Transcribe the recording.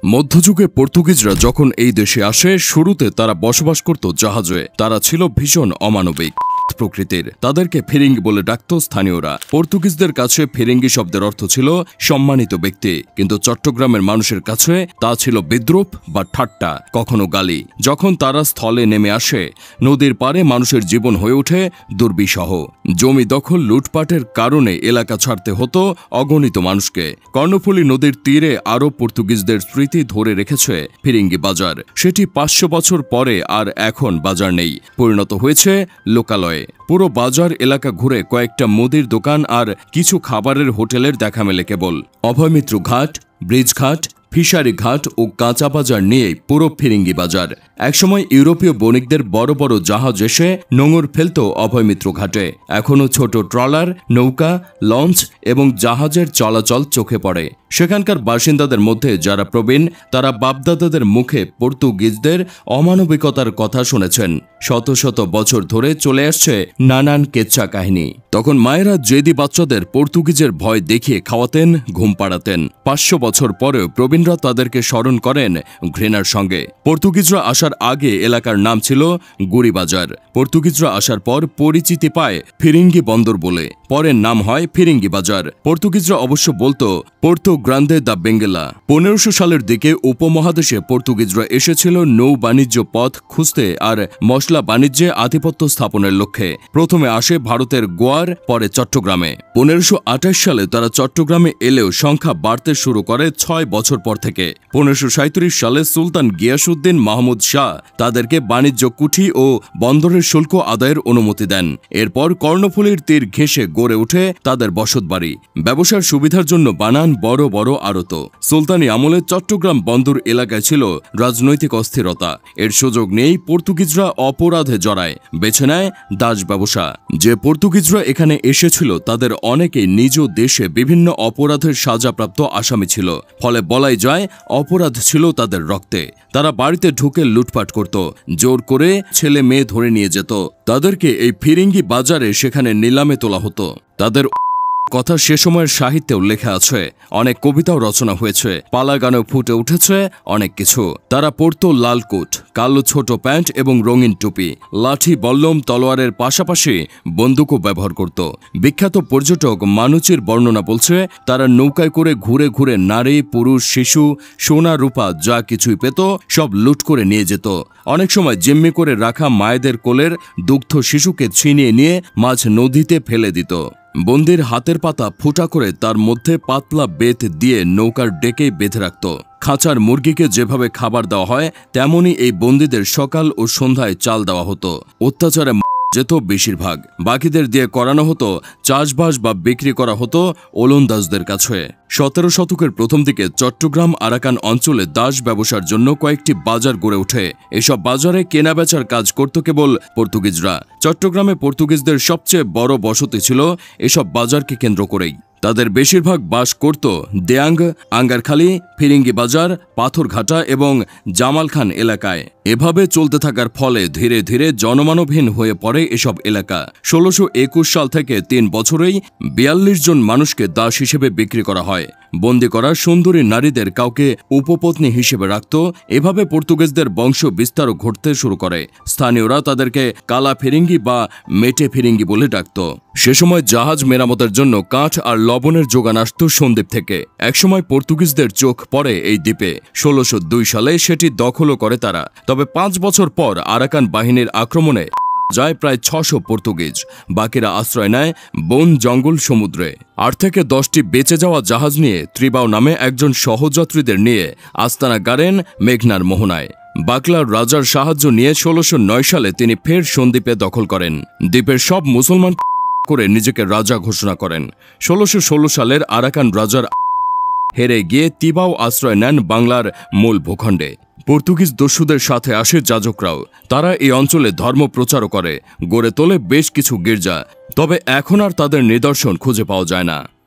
মধ্যযুগে পর্তুগিজরা যখন এই দেশে আসে শুরুতে তারা বসবাস করত জাহাজে। তারা ছিল ভীষণ অমানবিক প্রকৃতির। তাদেরকে ফিরিঙ্গি বলে ডাকত স্থানীয়রা। পর্তুগিজদের কাছে ফিরিঙ্গি শব্দের অর্থ ছিল সম্মানিত ব্যক্তি, কিন্তু চট্টগ্রামের মানুষের কাছে তা ছিল বিদ্রূপ বা ঠাট্টা, কখনো গালি। যখন তারা স্থলে নেমে আসে, নদীর পারে মানুষের জীবন হয়ে ওঠে দুর্বিষহ। জমি দখল, লুটপাটের কারণে এলাকা ছাড়তে হতো অগণিত মানুষকে। কর্ণফুলী নদীর তীরে আরও পর্তুগিজদের স্মৃতি ধরে রেখেছে ফিরিঙ্গি বাজার। সেটি 500 বছর পরে আর এখন বাজার নেই, পরিণত হয়েছে লোকালয়ে। পুরো বাজার এলাকা ঘুরে কয়েকটা মুদির দোকান আর কিছু খাবারের হোটেলের দেখা মেলে কেবল। অভয়মিত্র ঘাট, ব্রিজ ঘাট, ফিশারি ঘাট ও কাঁচা বাজার নিয়ে পুরো ফিরিঙ্গি বাজার। একসময় ইউরোপীয় বণিকদের বড় বড় জাহাজ এসে নোঙর ফেলত অভয়মিত্র ঘাটে। এখনও ছোট ট্রলার, নৌকা, লঞ্চ এবং জাহাজের চলাচল চোখে পড়ে। সেখানকার বাসিন্দাদের মধ্যে যারা প্রবীণ, তারা বাপদাদাদের মুখে পর্তুগিজদের অমানবিকতার কথা শুনেছেন। শত শত বছর ধরে চলে আসছে নানান কেচ্ছা কাহিনী। তখন মায়েরা জেদি বাচ্চাদের পর্তুগিজের ভয় দেখিয়ে খাওয়াতেন, ঘুম পাড়াতেন। 500 বছর পরেও প্রবীণরা তাদেরকে স্মরণ করেন ঘৃণার সঙ্গে। পর্তুগিজরা আসার আগে এলাকার নাম ছিল গুড়িবাজার। পর্তুগিজরা আসার পর পরিচিতি পায় ফিরিঙ্গি বন্দর বলে। পরের নাম হয় ফিরিঙ্গি বাজার। পর্তুগিজরা অবশ্য বলতো পোর্তো গ্রান্দে দা বেঙ্গেলা। 1500 সালের দিকে উপমহাদেশে পর্তুগিজরা এসেছিল নৌ বাণিজ্য পথ খুঁজতে আর মশলা বাণিজ্যে আধিপত্য স্থাপনের লক্ষ্যে। প্রথমে আসে ভারতের গোয়ার, পরে চট্টগ্রামে। 1528 সালে তারা চট্টগ্রামে এলেও সংখ্যা বাড়তে শুরু করে 6 বছর পর থেকে। 1537 সালে সুলতান গিয়াসউদ্দিন মাহমুদ শাহ তাদেরকে বাণিজ্য কুঠি ও বন্দরের শুল্ক আদায়ের অনুমতি দেন। এরপর কর্ণফুলীর তীর ঘেঁষে গড়ে ওঠে তাদের বসতবাড়ি। ব্যবসার সুবিধার জন্য বানান বড় বড় আড়ত। সুলতানি আমলে চট্টগ্রাম বন্দর এলাকায় ছিল রাজনৈতিক অস্থিরতা। এর সুযোগ নিয়েই পর্তুগিজরা অপরাধে জড়ায়, বেছে নেয় দাস ব্যবসা। যে পর্তুগিজরা এখানে এসেছিল তাদের অনেকেই নিজ দেশে বিভিন্ন অপরাধের সাজাপ্রাপ্ত আসামি ছিল। ফলে বলাই যায় অপরাধ ছিল তাদের রক্তে। তারা বাড়িতে ঢুকে লুটপাট করত, জোর করে ছেলে মেয়ে ধরে নিয়ে যেত। তাদেরকে এই ফিরিঙ্গি বাজারে সেখানে নিলামে তোলা হতো। তাদের কথা সে সময়ের সাহিত্যেও লেখা আছে, অনেক কবিতাও রচনা হয়েছে, পালা গানেও ফুটে উঠেছে অনেক কিছু। তারা পরত লাল কোট, কালো ছোট প্যান্ট এবং রঙিন টুপি, লাঠি, বল্লম, তলোয়ারের পাশাপাশি বন্দুকও ব্যবহার করত। বিখ্যাত পর্যটক মানুচির বর্ণনা বলছে, তারা নৌকায় করে ঘুরে ঘুরে নারী, পুরুষ, শিশু, সোনা রূপা যা কিছুই পেত সব লুট করে নিয়ে যেত। অনেক সময় জিম্মি করে রাখা মায়েদের কোলের দুগ্ধ শিশুকে ছিনিয়ে নিয়ে মাঝ নদীতে ফেলে দিত। বন্দির হাতের পাতা ফুটা করে তার মধ্যে পাতলা বেত দিয়ে নৌকার ডেকেই বেঁধে রাখত। খাঁচার মুরগিকে যেভাবে খাবার দেওয়া হয় তেমনি এই বন্দীদের সকাল ও সন্ধ্যায় চাল দেওয়া হতো। অত্যাচারে যেত বেশিরভাগ, বাকিদের দিয়ে করানো হতো চাষবাস বা বিক্রি করা হতো ওলন্দাজদের কাছে। 17 শতকের প্রথম দিকে চট্টগ্রাম আরাকান অঞ্চলে দাস ব্যবসার জন্য কয়েকটি বাজার গড়ে ওঠে। এসব বাজারে কেনাবেচার কাজ করত কেবল পর্তুগিজরা। চট্টগ্রামে পর্তুগিজদের সবচেয়ে বড় বসতি ছিল এসব বাজারকে কেন্দ্র করেই। তাদের বেশিরভাগ বাস করত দেয়াঙ্গ, আঙ্গারখালী, ফিরিঙ্গি বাজার, পাথরঘাটা এবং জামালখান এলাকায়। এভাবে চলতে থাকার ফলে ধীরে ধীরে জনমানবহীন হয়ে পড়ে এসব এলাকা। 1621 সাল থেকে 3 বছরেই 42 জন মানুষকে দাস হিসেবে বিক্রি করা হয়। বন্দি করা সুন্দরী নারীদের কাউকে উপপত্নী হিসেবে রাখত। এভাবে পর্তুগিজদের বংশ বিস্তারও ঘটতে শুরু করে। স্থানীয়রা তাদেরকে কালা ফিরিঙ্গি বা মেটে ফিরিঙ্গি বলে ডাকত। সে সময় জাহাজ মেরামতের জন্য কাঠ আর লবণের যোগান আসত সন্দ্বীপ থেকে। একসময় পর্তুগিজদের চোখ পড়ে এই দ্বীপে। 1602 সালে সেটি দখলও করে তারা। তবে 5 বছর পর আরাকান বাহিনীর আক্রমণে যায় প্রায় 600 পর্তুগিজ। বাকিরা আশ্রয় নেয় বন, জঙ্গল, সমুদ্রে। 8 থেকে 10টি বেঁচে যাওয়া জাহাজ নিয়ে ত্রিবাও নামে একজন সহযাত্রীদের নিয়ে আস্তানা গাড়েন মেঘনার মোহনায়। বাকলার রাজার সাহায্য নিয়ে 1609 সালে তিনি ফের সন্দ্বীপে দখল করেন। দ্বীপের সব মুসলমান করে নিজেকে রাজা ঘোষণা করেন। 1616 সালের আরাকান রাজার হেরে গিয়ে তিবাও আশ্রয় নেন বাংলার মূল ভূখণ্ডে। পর্তুগিজ দস্যুদের সাথে আসে যাজকরাও। তারা এই অঞ্চলে ধর্ম প্রচারও করে, গড়ে তোলে বেশ কিছু গির্জা। তবে এখন আর তাদের নিদর্শন খুঁজে পাওয়া যায় না।